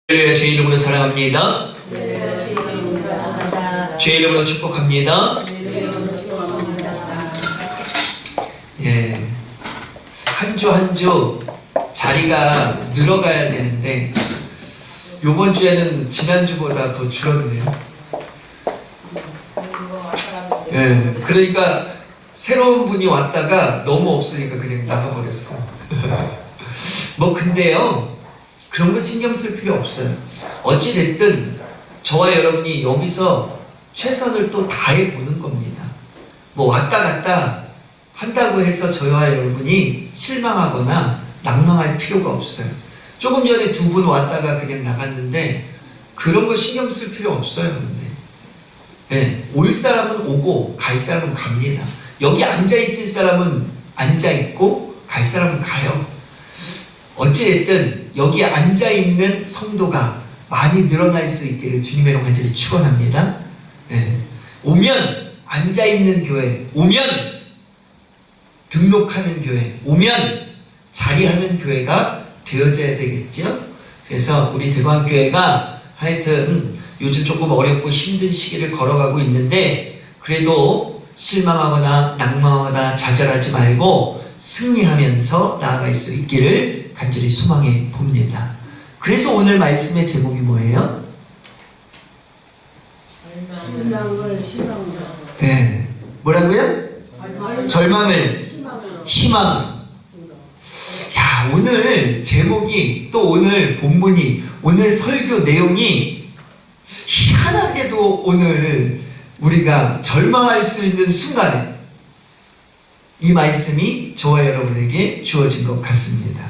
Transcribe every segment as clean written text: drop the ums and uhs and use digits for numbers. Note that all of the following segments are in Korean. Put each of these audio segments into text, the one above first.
제 이름으로 사랑합니다. 제 이름으로 축복합니다. 예, 한 주 한 주 자리가 늘어가야 되는데 요번 주에는 지난주보다 더 줄었네요. 예, 그러니까 새로운 분이 왔다가 너무 없으니까 그냥 나가버렸어요. 뭐 근데요, 그런 거 신경 쓸 필요 없어요. 어찌됐든 저와 여러분이 여기서 최선을 또 다해 보는 겁니다. 뭐 왔다 갔다 한다고 해서 저와 여러분이 실망하거나 낭망할 필요가 없어요. 조금 전에 두 분 왔다가 그냥 나갔는데 그런 거 신경 쓸 필요 없어요. 근데 네, 올 사람은 오고 갈 사람은 갑니다. 여기 앉아있을 사람은 앉아있고 갈 사람은 가요. 어찌됐든 여기 앉아있는 성도가 많이 늘어날 수 있기를 주님의 이름 간절히 축원합니다. 네. 오면 앉아있는 교회, 오면 등록하는 교회, 오면 자리하는 교회가 되어져야 되겠죠. 그래서 우리 대광교회가 하여튼 요즘 조금 어렵고 힘든 시기를 걸어가고 있는데 그래도 실망하거나 낭망하거나 좌절하지 말고 승리하면서 나아갈 수 있기를 간절히 소망해 봅니다. 그래서 오늘 말씀의 제목이 뭐예요? 네. 뭐라고요? 절망을 희망. 야, 오늘 제목이 또 오늘 본문이 오늘 설교 내용이 희한하게도 오늘 우리가 절망할 수 있는 순간에 이 말씀이 저와 여러분에게 주어진 것 같습니다.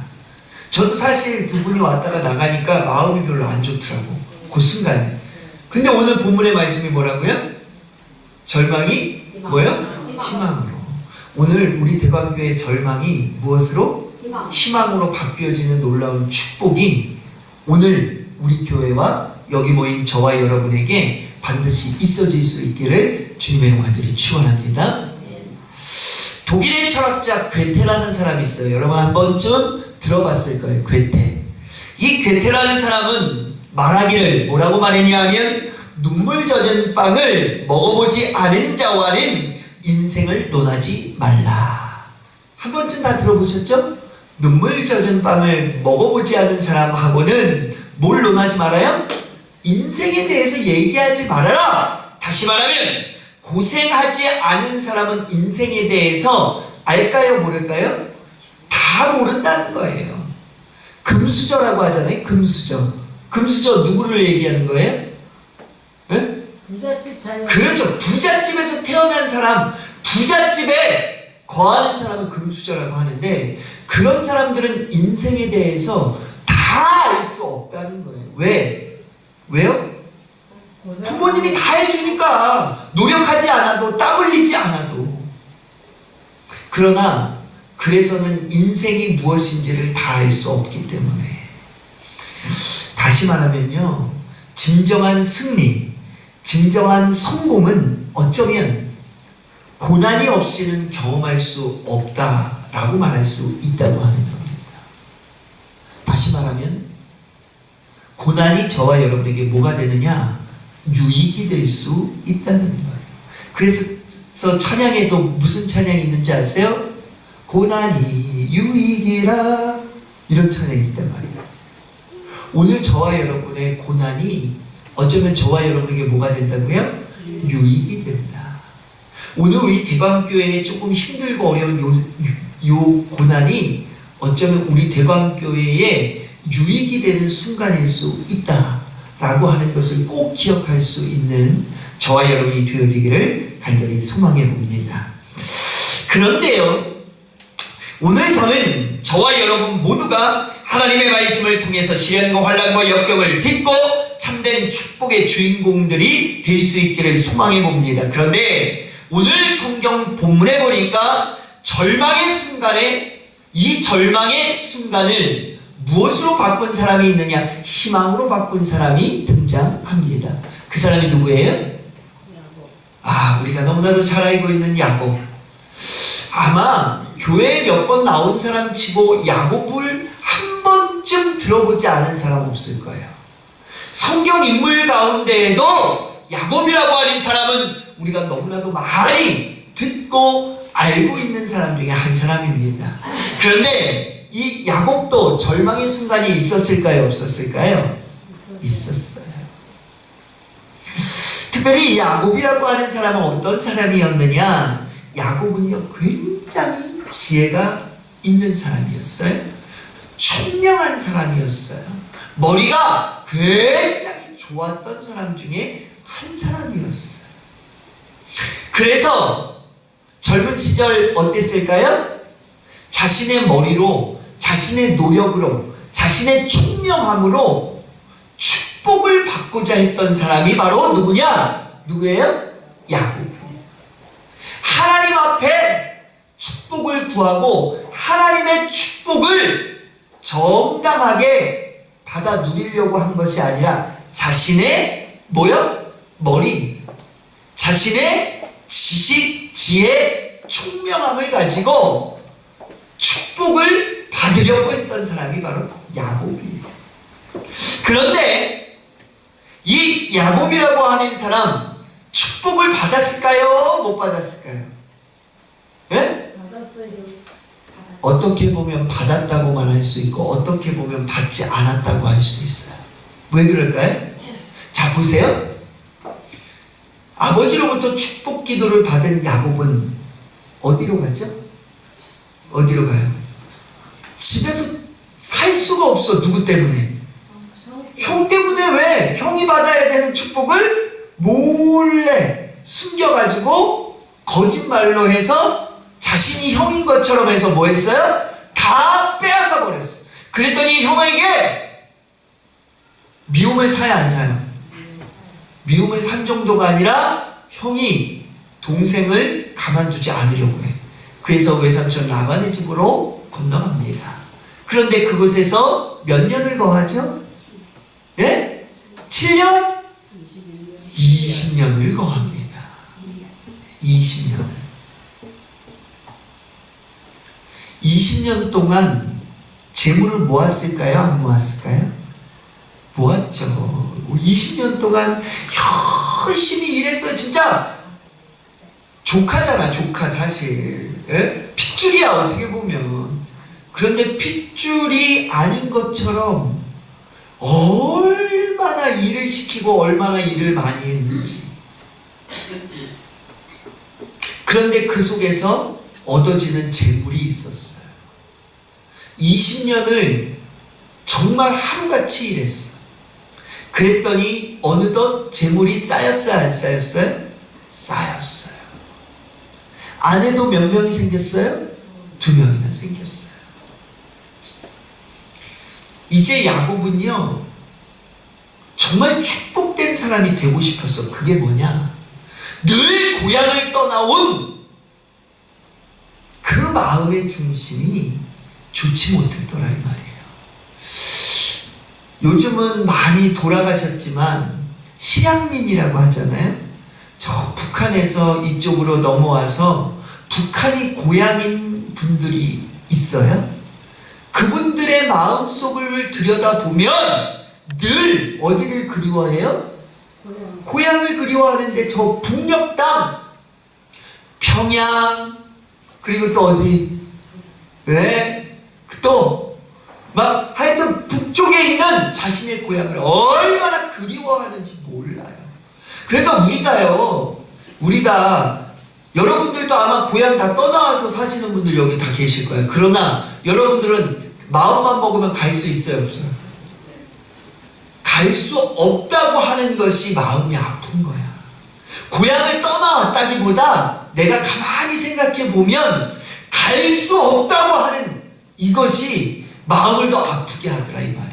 저도 사실 두 분이 왔다가 나가니까 마음이 별로 안 좋더라고. 그 순간에. 근데 오늘 본문의 말씀이 뭐라고요? 절망이 뭐요? 희망으로. 오늘 우리 대광교회의 절망이 무엇으로? 희망으로 바뀌어지는 놀라운 축복이 오늘 우리 교회와 여기 모인 저와 여러분에게 반드시 있어질 수 있기를 주님의 이름 간절히 축원합니다. 독일의 철학자 괴테라는 사람이 있어요. 여러분 한 번쯤 들어봤을 거예요. 괴테. 이 괴테라는 사람은 말하기를 뭐라고 말했냐 하면 눈물 젖은 빵을 먹어보지 않은 자와는 인생을 논하지 말라. 한 번쯤 다 들어보셨죠? 눈물 젖은 빵을 먹어보지 않은 사람하고는 뭘 논하지 말아요? 인생에 대해서 얘기하지 말아라. 다시 말하면 고생하지 않은 사람은 인생에 대해서 알까요? 모를까요? 다 모른다는 거예요. 금수저라고 하잖아요. 금수저. 금수저 누구를 얘기하는 거예요? 네? 부잣집 자녀. 그렇죠. 부잣집에서 태어난 사람, 부잣집에 거하는 사람은 금수저라고 하는데 그런 사람들은 인생에 대해서 다 알 수 없다는 거예요. 왜? 왜요? 부모님이 다 해주니까 노력하지 않아도 땀 흘리지 않아도. 그러나 그래서는 인생이 무엇인지를 다 알 수 없기 때문에 다시 말하면요, 진정한 승리, 진정한 성공은 어쩌면 고난이 없이는 경험할 수 없다라고 말할 수 있다고 하는 겁니다. 다시 말하면 고난이 저와 여러분에게 뭐가 되느냐? 유익이 될 수 있다는 거예요. 그래서 찬양에도 무슨 찬양이 있는지 아세요? 고난이 유익이라, 이런 찬양이 있단 말이에요. 오늘 저와 여러분의 고난이 어쩌면 저와 여러분에게 뭐가 된다고요? 유익이 된다. 오늘 우리 대광교회에 조금 힘들고 어려운 요 고난이 어쩌면 우리 대광교회에 유익이 되는 순간일 수 있다라고 하는 것을 꼭 기억할 수 있는 저와 여러분이 되어지기를 간절히 소망해 봅니다. 그런데요, 오늘 저는 저와 여러분 모두가 하나님의 말씀을 통해서 시련과 환난과 역경을 딛고 참된 축복의 주인공들이 될 수 있기를 소망해 봅니다. 그런데 오늘 성경 본문에 보니까 절망의 순간에, 이 절망의 순간을 무엇으로 바꾼 사람이 있느냐? 희망으로 바꾼 사람이 등장합니다. 그 사람이 누구예요? 아, 우리가 너무나도 잘 알고 있는 야곱. 아마 교회에 몇 번 나온 사람 치고 야곱을 한 번쯤 들어보지 않은 사람 없을 거예요. 성경 인물 가운데에도 야곱이라고 하는 사람은 우리가 너무나도 많이 듣고 알고 있는 사람 중에 한 사람입니다. 그런데 이 야곱도 절망의 순간이 있었을까요? 없었을까요? 있었어요. 특별히 야곱이라고 하는 사람은 어떤 사람이었느냐? 야곱은요, 굉장히 지혜가 있는 사람이었어요. 총명한 사람이었어요. 머리가 굉장히 좋았던 사람 중에 한 사람이었어요. 그래서 젊은 시절 어땠을까요? 자신의 머리로, 자신의 노력으로, 자신의 총명함으로 축복을 받고자 했던 사람이 바로 누구냐? 누구예요? 야곱. 하나님 앞에 축복을 구하고 하나님의 축복을 정당하게 받아 누리려고 한 것이 아니라 자신의 머리, 자신의 지식, 지혜, 총명함을 가지고 축복을 받으려고 했던 사람이 바로 야곱이에요. 그런데 이 야곱이라고 하는 사람 축복을 받았을까요? 못 받았을까요? 예? 받았어요. 어떻게 보면 받았다고 말할 수 있고 어떻게 보면 받지 않았다고 할 수 있어요. 왜 그럴까요? 자, 보세요. 아버지로부터 축복 기도를 받은 야곱은 어디로 가죠? 어디로 가요? 집에서 살 수가 없어. 누구 때문에? 형 때문에. 왜? 형이 받아야 되는 축복을 몰래 숨겨가지고 거짓말로 해서 자신이 형인 것처럼 해서 뭐 했어요? 다 빼앗아 버렸어. 그랬더니 형에게 미움을 사야 안 사요? 미움을 산 정도가 아니라 형이 동생을 가만두지 않으려고 해. 그래서 외삼촌 라반의 집으로 건너갑니다. 그런데 그곳에서 몇 년을 거하죠? 네? 7년? 20년을 거합니다. 20년. 20년 동안 재물을 모았을까요? 안 모았을까요? 모았죠. 20년 동안 열심히 일했어요. 진짜 조카잖아, 조카 사실. 예? 핏줄이야, 어떻게 보면. 그런데 핏줄이 아닌 것처럼 얼마나 일을 시키고 얼마나 일을 많이 했는지. 그런데 그 속에서 얻어지는 재물이 있었어요. 20년을 정말 하루같이 일했어. 그랬더니 어느덧 재물이 쌓였어요, 안 쌓였어요? 쌓였어요. 아내도 몇 명이 생겼어요? 2명이나 생겼어요. 이제 야곱은요, 정말 축복된 사람이 되고 싶었어. 그게 뭐냐? 늘 고향을 떠나온 그 마음의 중심이 좋지 못했더라, 이 말이에요. 요즘은 많이 돌아가셨지만 실향민이라고 하잖아요. 저 북한에서 이쪽으로 넘어와서 북한이 고향인 분들이 있어요. 그분들의 마음속을 들여다보면 늘 어디를 그리워해요? 고향을 그리워하는데 저 북녘 땅, 평양, 그리고 또 어디? 왜? 또 막 하여튼 북쪽에 있는 자신의 고향을 얼마나 그리워하는지 몰라요. 그러니까 우리가 여러분들도 아마 고향 다 떠나와서 사시는 분들 여기 다 계실 거예요. 그러나 여러분들은 마음만 먹으면 갈 수 있어요, 없어요? 갈 수 없다고 하는 것이 마음이 아픈 거야. 고향을 떠나왔다기보다 내가 가만히 생각해 보면 갈 수 없다고 하는 이것이 마음을 더 아프게 하더라, 이 말이에요.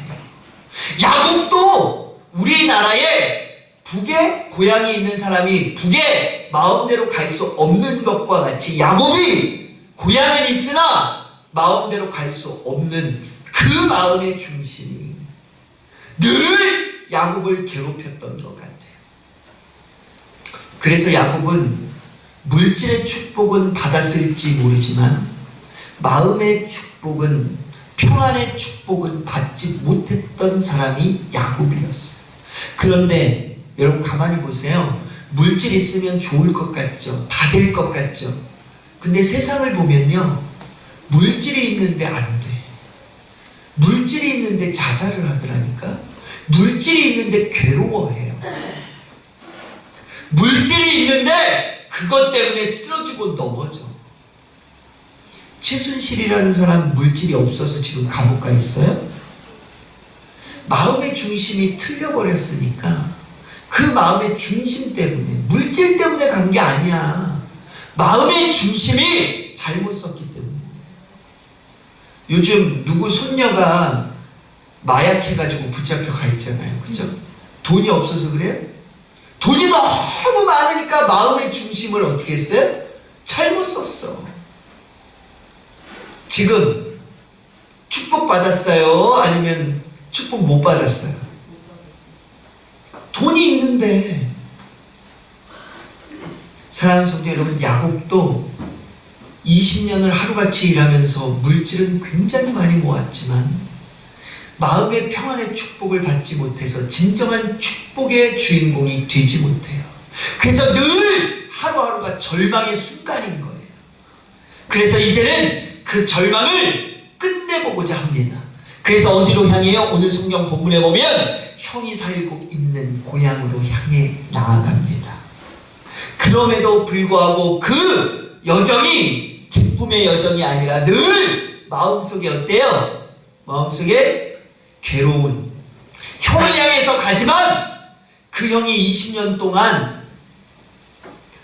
야곱도 우리나라에 북에 고향이 있는 사람이 북에 마음대로 갈 수 없는 것과 같이 야곱이 고향은 있으나 마음대로 갈 수 없는 그 마음의 중심이 늘 야곱을 괴롭혔던 것 같아요. 그래서 야곱은 물질의 축복은 받았을지 모르지만 마음의 축복은, 평안의 축복은 받지 못했던 사람이 야곱이었어요. 그런데 여러분 가만히 보세요. 물질 있으면 좋을 것 같죠? 다 될 것 같죠? 근데 세상을 보면요, 물질이 있는데 안 돼. 물질이 있는데 자살을 하더라니까. 물질이 있는데 괴로워해요. 물질이 있는데 그것 때문에 쓰러지고 넘어져. 최순실이라는 사람 물질이 없어서 지금 감옥 가 있어요? 마음의 중심이 틀려버렸으니까 그 마음의 중심 때문에, 물질 때문에 간 게 아니야. 마음의 중심이 잘못 썼기 때문에. 요즘 누구 손녀가 마약해가지고 붙잡혀 가 있잖아요. 그죠? 돈이 없어서 그래요? 돈이 너무 많으니까 마음의 중심을 어떻게 했어요? 잘못 썼어. 지금 축복 받았어요? 아니면 축복 못 받았어요? 돈이 있는데. 사랑하는 성도 여러분, 야곱도 20년을 하루같이 일하면서 물질은 굉장히 많이 모았지만 마음의 평안의 축복을 받지 못해서 진정한 축복의 주인공이 되지 못해요. 그래서 늘 하루하루가 절망의 순간인 거예요. 그래서 이제는 그 절망을 끝내보고자 합니다. 그래서 어디로 향해요? 오늘 성경 본문에 보면 형이 살고 있는 고향으로 향해 나아갑니다. 그럼에도 불구하고 그 여정이 기쁨의 여정이 아니라 늘 마음속에 어때요? 마음속에 괴로운, 형을 향해서 가지만 그 형이 20년 동안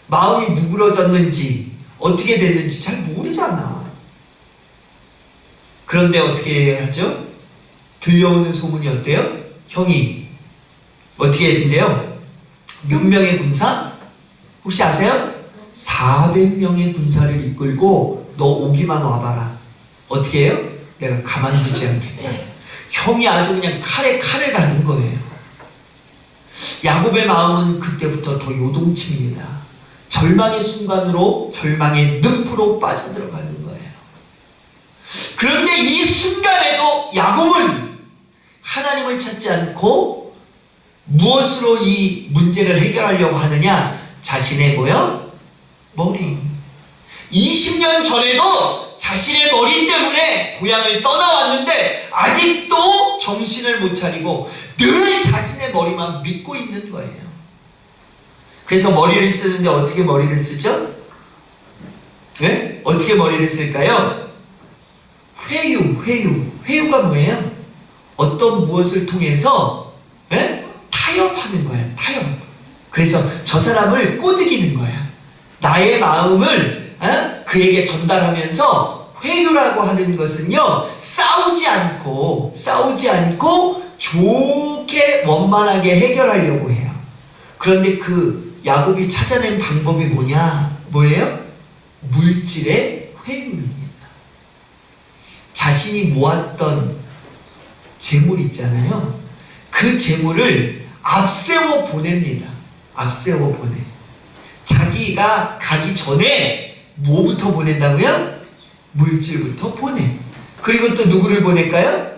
마음이 누그러졌는지 어떻게 됐는지 잘 모르잖아. 그런데 어떻게 하죠? 들려오는 소문이 어때요? 형이 어떻게 했는데요? 몇 명의 군사? 혹시 아세요? 400명의 군사를 이끌고 너 오기만 와봐라. 어떻게 해요? 내가 가만두지 않겠다. 형이 아주 그냥 칼에 칼을 가는 거예요. 야곱의 마음은 그때부터 더 요동칩니다. 절망의 순간으로, 절망의 늪으로 빠져들어가는 거예요. 그런데 이 순간에도 야곱은 하나님을 찾지 않고 무엇으로 이 문제를 해결하려고 하느냐? 자신의 뭐요? 머리. 20년 전에도 자신의 머리 때문에 고향을 떠나왔는데 아직도 정신을 못 차리고 늘 자신의 머리만 믿고 있는 거예요. 그래서 머리를 쓰는데 어떻게 머리를 쓰죠? 네? 어떻게 머리를 쓸까요? 회유가 뭐예요? 어떤 무엇을 통해서 타협하는 거예요. 타협. 그래서 저 사람을 꼬드기는 거야. 나의 마음을 그에게 전달하면서 회유라고 하는 것은요, 싸우지 않고 좋게 원만하게 해결하려고 해요. 그런데 그 야곱이 찾아낸 방법이 뭐예요? 물질의 회유입니다. 자신이 모았던 재물 있잖아요. 그 재물을 앞세워 보냅니다. 앞세워 보내. 자기가 가기 전에 뭐부터 보낸다고요? 물질부터 보내. 그리고 또 누구를 보낼까요?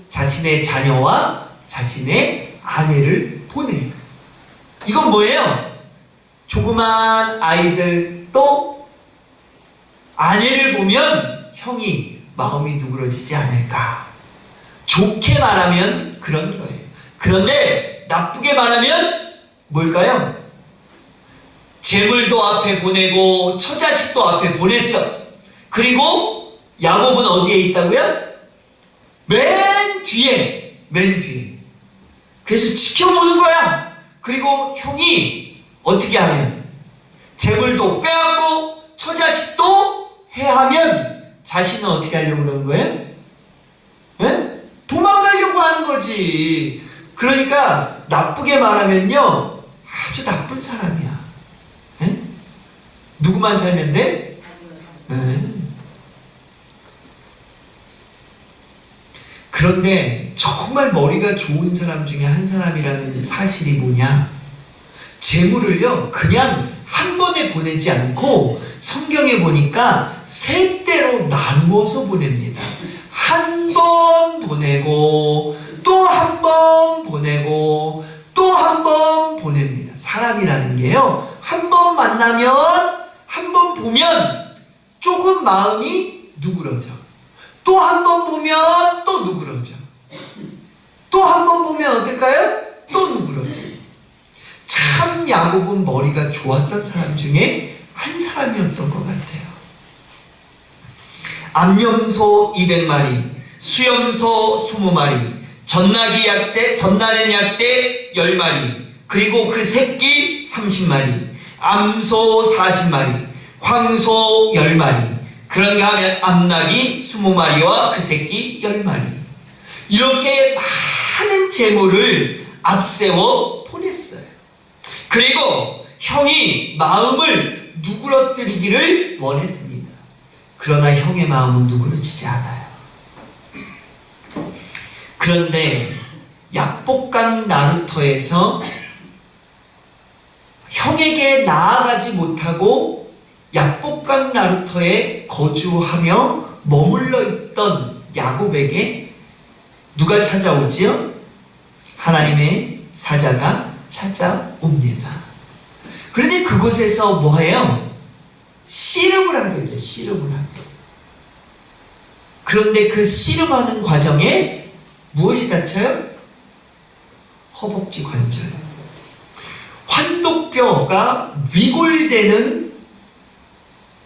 자신의 자녀와 자신의 아내를 보내. 이건 뭐예요? 조그만 아이들 또 아내를 보면 형이 마음이 누그러지지 않을까. 좋게 말하면 그런 거예요. 그런데 나쁘게 말하면 뭘까요? 재물도 앞에 보내고 처자식도 앞에 보냈어. 그리고 야곱은 어디에 있다고요? 맨 뒤에. 그래서 지켜보는 거야. 그리고 형이 어떻게 하면 재물도 빼앗고 처자식도 해하면 자신은 어떻게 하려고 그러는 거예요? 도망가려고 하는 거지. 그러니까 나쁘게 말하면요, 아주 나쁜 사람이야. 누구만 살면 돼? 그런데 정말 머리가 좋은 사람 중에 한 사람이라는 사실이 뭐냐? 재물을요, 그냥 한 번에 보내지 않고 성경에 보니까 세 때로 나누어서 보냅니다. 한 번 보내고 또 한 번 보내고 또 한 번 보냅니다. 사람이라는 게요, 한 번 만나면, 한 번 보면 조금 마음이 누그러져. 또 한 번 보면 또 누그러져. 또 한 번 보면 어떨까요? 또 누그러져. 참 야곱은 머리가 좋았던 사람 중에 한 사람이었던 것 같아요. 암염소 200마리, 수염소 20마리, 전날엔 약대 10마리, 그리고 그 새끼 30마리, 암소 40마리, 황소 10마리, 그런가 하면 암나귀 20마리와 그 새끼 10마리. 이렇게 많은 재물을 앞세워 보냈어요. 그리고 형이 마음을 누그러뜨리기를 원했습니다. 그러나 형의 마음은 누그러지지 않아요. 그런데 약복강 나루터에서 형에게 나아가지 못하고 약복강 나루터에 거주하며 머물러 있던 야곱에게 누가 찾아오지요? 하나님의 사자가 찾아옵니다. 그런데 그곳에서 뭐해요? 씨름을 하게 돼요. 씨름을 하게 돼요. 그런데 그 씨름하는 과정에 무엇이 다쳐요? 허벅지 관절. 환독뼈가 위골되는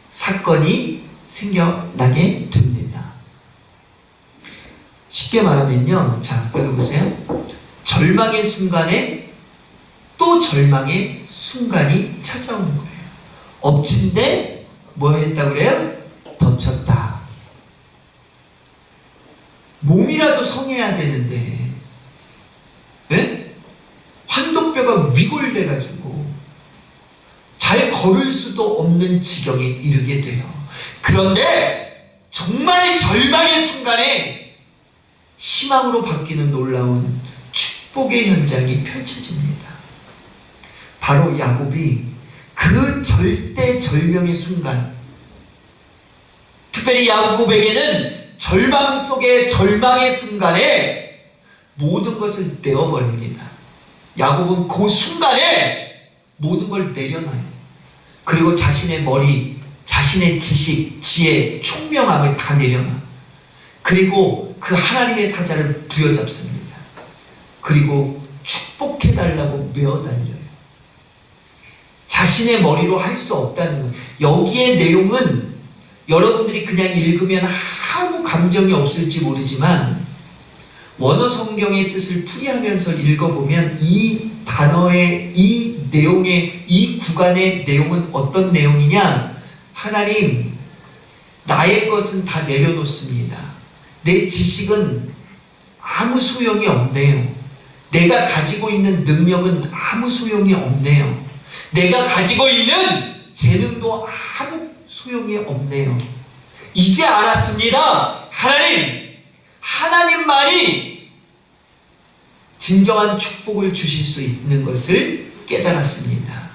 사건이 생겨나게 됩니다. 쉽게 말하면요, 자, 여기 보세요. 절망의 순간에 또 절망의 순간이 찾아온 거예요. 엎친데 뭐 했다고 그래요? 덮쳤다. 몸이라도 성해야 되는데, 네? 환독뼈가 위골돼가지고 잘 걸을 수도 없는 지경에 이르게 돼요. 그런데 정말 절망의 순간에 희망으로 바뀌는 놀라운 축복의 현장이 펼쳐집니다. 바로 야곱이 그 절대절명의 순간, 특별히 야곱에게는 절망 속의 절망의 순간에 모든 것을 내어버립니다. 야곱은 그 순간에 모든 걸 내려놔요. 그리고 자신의 머리, 자신의 지식, 지혜, 총명함을 다 내려놔. 그리고 그 하나님의 사자를 부여잡습니다. 그리고 축복해달라고 메어달려요. 자신의 머리로 할 수 없다는 것. 여기에 내용은 여러분들이 그냥 읽으면 아무 감정이 없을지 모르지만 원어 성경의 뜻을 풀이하면서 읽어보면 이 단어의, 이 내용의, 이 구간의 내용은 어떤 내용이냐? 하나님, 나의 것은 다 내려놓습니다. 내 지식은 아무 소용이 없네요. 내가 가지고 있는 능력은 아무 소용이 없네요. 내가 가지고 있는 재능도 아무 소용이 없네요. 이제 알았습니다. 하나님만이 진정한 축복을 주실 수 있는 것을 깨달았습니다.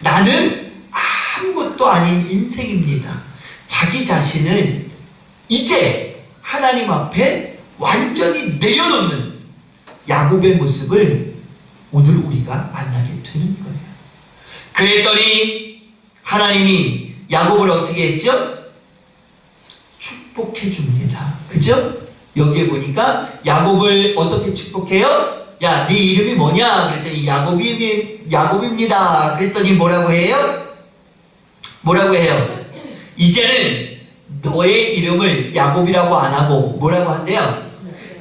나는 아무것도 아닌 인생입니다. 자기 자신을 이제 하나님 앞에 완전히 내려놓는 야곱의 모습을 오늘 우리가 만나게 되는 거예요. 그랬더니 하나님이 야곱을 어떻게 했죠? 축복해 줍니다. 그죠? 여기에 보니까 야곱을 어떻게 축복해요? 야, 네 이름이 뭐냐? 그랬더니 야곱입니다. 그랬더니 뭐라고 해요? 뭐라고 해요? 이제는 너의 이름을 야곱이라고 안 하고 뭐라고 한대요?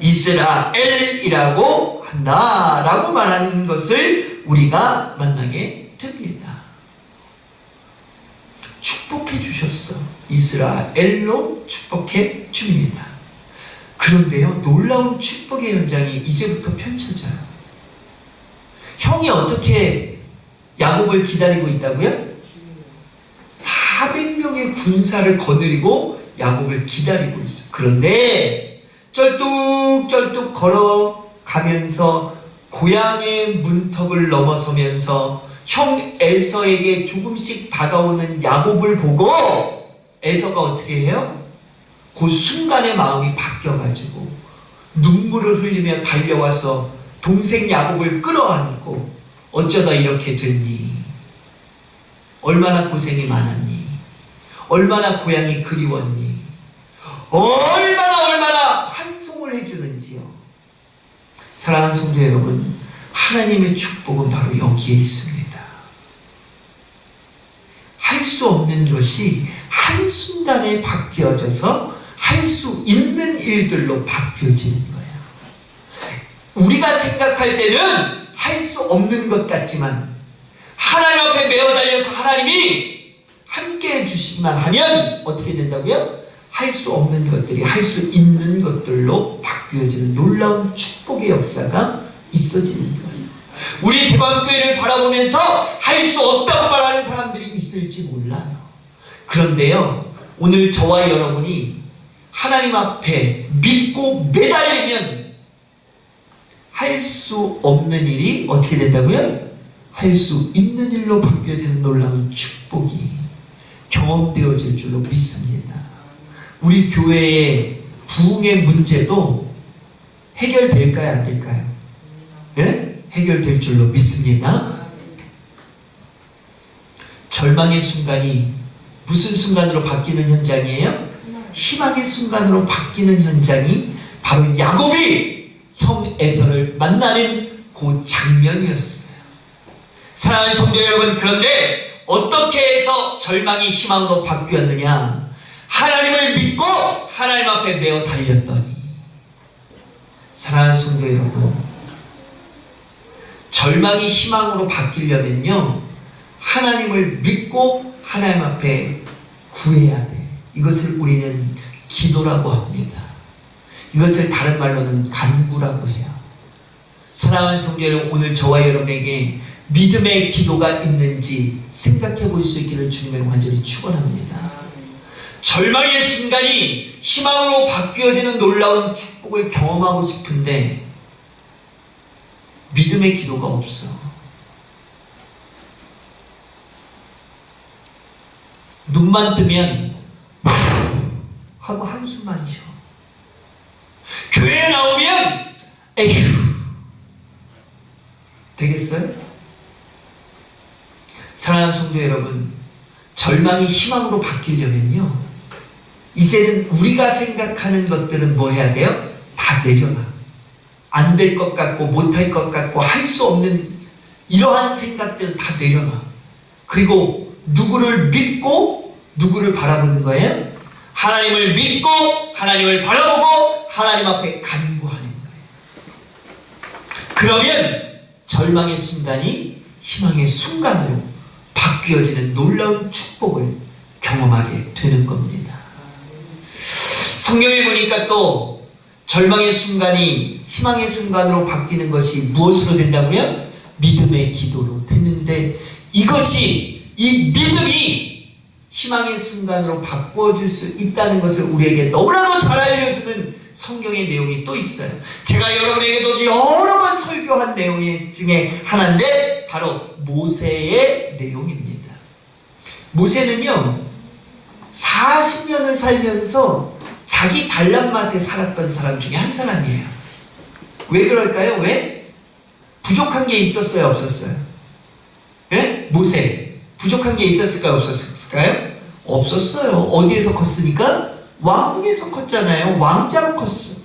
이스라엘이라고 한다 라고 말하는 것을 우리가 만나게 됩니다. 축복해 주셨어. 이스라엘로 축복해 줍니다. 그런데요, 놀라운 축복의 현장이 이제부터 펼쳐져요. 형이 어떻게 야곱을 기다리고 있다고요? 400명의 군사를 거느리고 야곱을 기다리고 있어요. 그런데 쩔뚝쩔뚝 걸어가면서 고향의 문턱을 넘어서면서 형 에서에게 조금씩 다가오는 야곱을 보고 에서가 어떻게 해요? 그 순간에 마음이 바뀌어가지고 눈물을 흘리며 달려와서 동생 야곱을 끌어안고 어쩌다 이렇게 됐니? 얼마나 고생이 많았니? 얼마나 고향이 그리웠니? 얼마나 환송을 해주는지요. 사랑하는 성도 여러분, 하나님의 축복은 바로 여기에 있습니다. 할 수 없는 것이 한순간에 바뀌어져서 할 수 있는 일들로 바뀌어지는 거예요. 우리가 생각할 때는 할 수 없는 것 같지만 하나님 앞에 매어 달려서 하나님이 함께 해주시기만 하면 어떻게 된다고요? 할 수 없는 것들이 할 수 있는 것들로 바뀌어지는 놀라운 축복의 역사가 있어지는 거예요. 우리 대방교회를 바라보면서 할 수 없다고 말하는 사람들이 있을지 몰라요. 그런데요, 오늘 저와 여러분이 하나님 앞에 믿고 매달리면 할 수 없는 일이 어떻게 된다고요? 할 수 있는 일로 바뀌어지는 놀라운 축복이 경험되어질 줄로 믿습니다. 우리 교회의 부흥의 문제도 해결될까요? 안 될까요? 예? 해결될 줄로 믿습니다. 절망의 순간이 무슨 순간으로 바뀌는 현장이에요? 희망의 순간으로 바뀌는 현장이 바로 야곱이 형 에서를 만나는 그 장면이었어요. 사랑하는 성도 여러분, 그런데 어떻게 해서 절망이 희망으로 바뀌었느냐? 하나님을 믿고 하나님 앞에 매어 달렸더니. 사랑하는 성도 여러분, 절망이 희망으로 바뀌려면요, 하나님을 믿고 하나님 앞에 구해야 돼. 이것을 우리는 기도라고 합니다. 이것을 다른 말로는 간구라고 해요. 사랑하는 성도 여러분, 오늘 저와 여러분에게 믿음의 기도가 있는지 생각해 볼 수 있기를 주님을 완전히 축원합니다. 절망의 순간이 희망으로 바뀌어지는 놀라운 축복을 경험하고 싶은데 믿음의 기도가 없어. 눈만 뜨면 하고 한숨만 쉬어. 교회에 나오면 에휴 되겠어요? 사랑하는 성도 여러분, 절망이 희망으로 바뀌려면요, 이제는 우리가 생각하는 것들은 뭐 해야 돼요? 다 내려놔. 안 될 것 같고 못할 것 같고 할 수 없는 이러한 생각들은 다 내려놔. 그리고 누구를 믿고 누구를 바라보는 거예요? 하나님을 믿고 하나님을 바라보고 하나님 앞에 간구하는 거예요. 그러면 절망의 순간이 희망의 순간으로 바뀌어지는 놀라운 축복을 경험하게 되는 겁니다. 성경에 보니까 또 절망의 순간이 희망의 순간으로 바뀌는 것이 무엇으로 된다고요? 믿음의 기도로 됐는데, 이것이, 이 믿음이 희망의 순간으로 바꿔줄 수 있다는 것을 우리에게 너무나도 잘 알려주는 성경의 내용이 또 있어요. 제가 여러분에게도 여러 번 설교한 내용 중에 하나인데 바로 모세의 내용입니다. 모세는요, 40년을 살면서 자기 잘난 맛에 살았던 사람 중에 한 사람이에요. 왜 그럴까요? 왜? 부족한 게 있었어요? 없었어요? 예? 모세 부족한 게 있었을까요? 없었을까요? 없었어요. 어디에서 컸으니까? 왕궁에서 컸잖아요. 왕자로 컸어.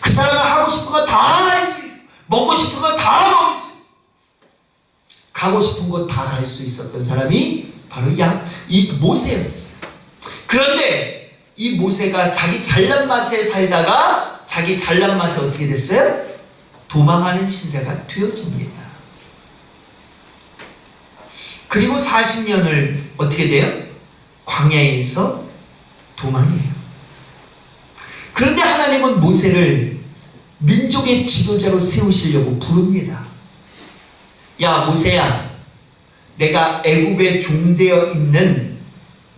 그 사람은 하고 싶은 거 다 할 수 있어. 먹고 싶은 거 다 먹을 수 있어. 가고 싶은 곳 다 갈 수 있었던 사람이 바로 이 모세였어요. 그런데 이 모세가 자기 잘난 맛에 살다가 자기 잘난 맛에 어떻게 됐어요? 도망하는 신세가 되어집니다. 그리고 40년을 어떻게 돼요? 광야에서 도망해요. 그런데 하나님은 모세를 민족의 지도자로 세우시려고 부릅니다. 야, 모세야, 내가 애굽에 종되어 있는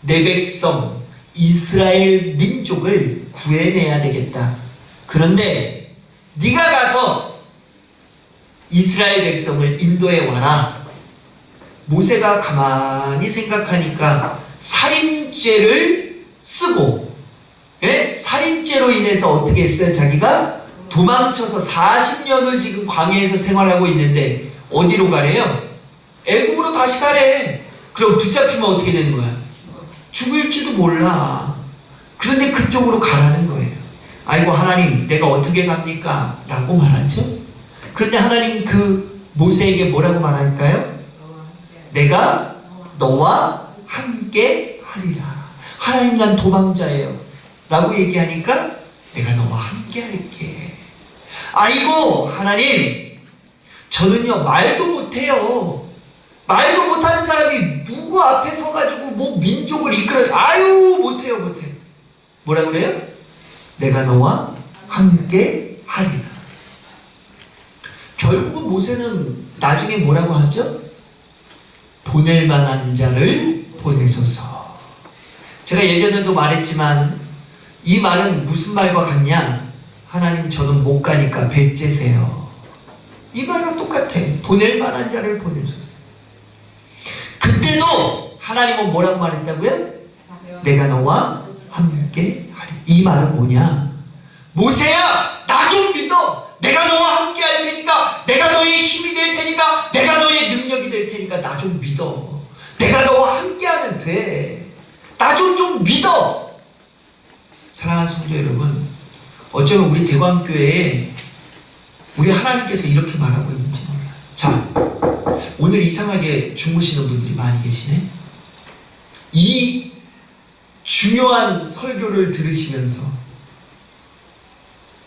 내 백성 이스라엘 민족을 구해내야 되겠다. 그런데 네가 가서 이스라엘 백성을 인도해 와라. 모세가 가만히 생각하니까 살인죄를 쓰고, 예? 살인죄로 인해서 어떻게 했어요? 자기가 도망쳐서 40년을 지금 광야에서 생활하고 있는데 어디로 가래요? 애굽으로 다시 가래. 그럼 붙잡히면 어떻게 되는 거야? 죽을지도 몰라. 그런데 그쪽으로 가라는 거예요. 아이고 하나님 내가 어떻게 갑니까? 라고 말하죠. 그런데 하나님 그 모세에게 뭐라고 말할까요? 내가 너와 함께 하리라. 하나님 난 도망자예요 라고 얘기하니까 내가 너와 함께 할게. 아이고 하나님 저는요 말도 못해요. 말도 못하는 사람이 누구 앞에 서가지고 뭐 민족을 이끌어. 아유 못해요. 뭐라고 그래요? 내가 너와 함께 하리라. 결국은 모세는 나중에 뭐라고 하죠? 보낼 만한 자를 보내소서. 제가 예전에도 말했지만 이 말은 무슨 말과 같냐? 하나님 저는 못 가니까 배째세요. 이 말과 똑같아. 보낼 만한 자를 보내소서. 그때도 하나님은 뭐라고 말했다고요? 내가 너와 함께 하리. 이 말은 뭐냐? 모세야 나 좀 믿어. 내가 너와 함께 할 테니까, 내가 너의 힘이 될 테니까, 내가 너의 능력이 될 테니까 나 좀 믿어. 내가 너와 함께 하면 돼. 나 좀 믿어. 사랑하는 성도 여러분, 어쩌면 우리 대광교회에 우리 하나님께서 이렇게 말하고 있는지 몰라요. 자, 오늘 이상하게 주무시는 분들이 많이 계시네. 이 중요한 설교를 들으시면서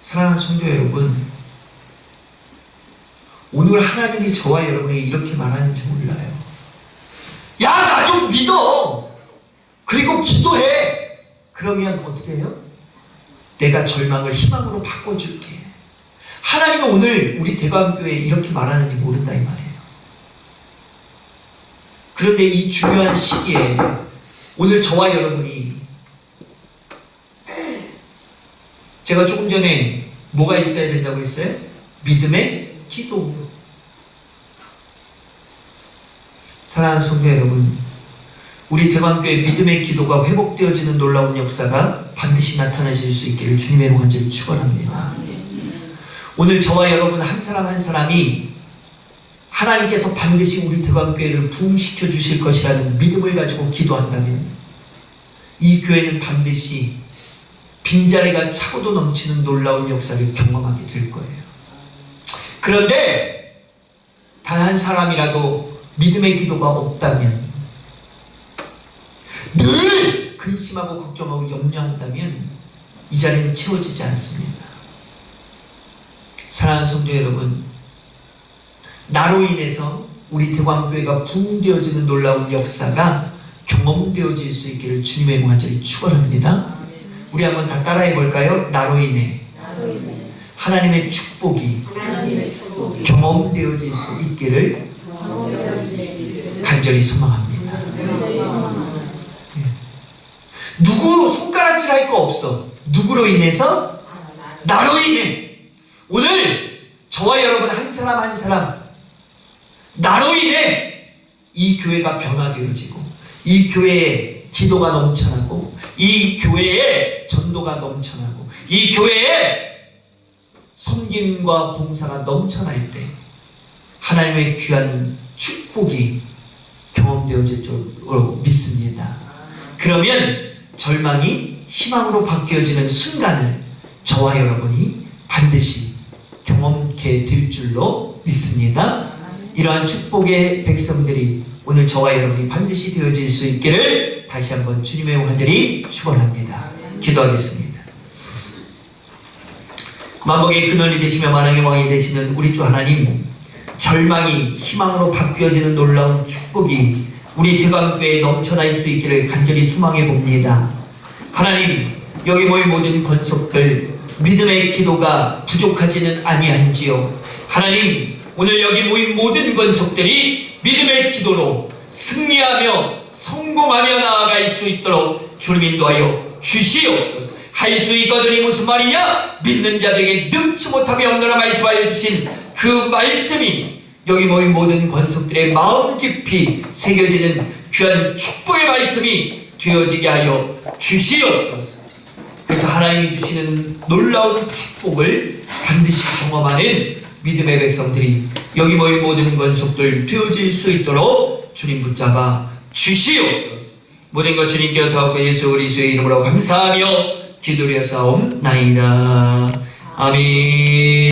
사랑하는 성도 여러분, 오늘 하나님이 저와 여러분에게 이렇게 말하는지 몰라요. 야, 나 좀 믿어. 그리고 기도해. 그러면 어떻게 해요? 내가 절망을 희망으로 바꿔줄게. 하나님은 오늘 우리 대광교회에 이렇게 말하는지 모른다 이 말이에요. 그런데 이 중요한 시기에 오늘 저와 여러분이, 제가 조금 전에 뭐가 있어야 된다고 했어요? 믿음의 기도. 사랑하는 성도 여러분, 우리 대광교회 믿음의 기도가 회복되어지는 놀라운 역사가 반드시 나타나실 수 있기를 주님의 간절히 축원합니다. 오늘 저와 여러분 한 사람 한 사람이 하나님께서 반드시 우리 대광교회를 부흥시켜 주실 것이라는 믿음을 가지고 기도한다면 이 교회는 반드시 빈자리가 차고도 넘치는 놀라운 역사를 경험하게 될 거예요. 그런데 단 한 사람이라도 믿음의 기도가 없다면, 늘 근심하고 걱정하고 염려한다면 이 자리는 채워지지 않습니다. 사랑하는 성도 여러분, 나로 인해서 우리 대광교회가 부흥되어지는 놀라운 역사가 경험되어질 수 있기를 주님의 간절히 축원합니다. 우리 한번 다 따라해 볼까요? 나로 인해 하나님의 축복이 경험되어질 수 있기를 간절히 소망합니다. 누구 손가락질 할 거 없어. 누구로 인해서? 나로 인해. 오늘 저와 여러분 한 사람 한 사람 나로 인해 이 교회가 변화되어지고, 이 교회에 기도가 넘쳐나고, 이 교회에 전도가 넘쳐나고, 이 교회에 섬김과 봉사가 넘쳐날 때 하나님의 귀한 축복이 경험되어질 줄로 믿습니다. 그러면 절망이 희망으로 바뀌어지는 순간을 저와 여러분이 반드시 경험하게 될 줄로 믿습니다. 이러한 축복의 백성들이 오늘 저와 여러분이 반드시 되어질 수 있기를 다시 한번 주님의 간절히 축원합니다. 기도하겠습니다. 만복의 근원이 되시며 만왕의 왕이 되시는 우리 주 하나님, 절망이 희망으로 바뀌어지는 놀라운 축복이 우리 대광교회에 넘쳐날 수 있기를 간절히 소망해 봅니다. 하나님, 여기 모인 모든 권속들 믿음의 기도가 부족하지는 아니한지요. 하나님, 오늘 여기 모인 모든 권속들이 믿음의 기도로 승리하며 성공하며 나아갈 수 있도록 주님 인도하여 주시옵소서. 할 수 있거든이 무슨 말이냐? 믿는 자들에게 능치 못하며 없느라 말씀하여 주신 그 말씀이 여기 모인 모든 권속들의 마음 깊이 새겨지는 귀한 축복의 말씀이 되어지게 하여 주시옵소서. 그래서 하나님이 주시는 놀라운 축복을 반드시 경험하는 믿음의 백성들이 여기 모인 모든 권속들 되어질 수 있도록 주님 붙잡아 주시옵소서. 모든 것 주님께 의탁하고 예수 그리스도의 이름으로 감사하며 기도드려 싸움나이다. 아멘.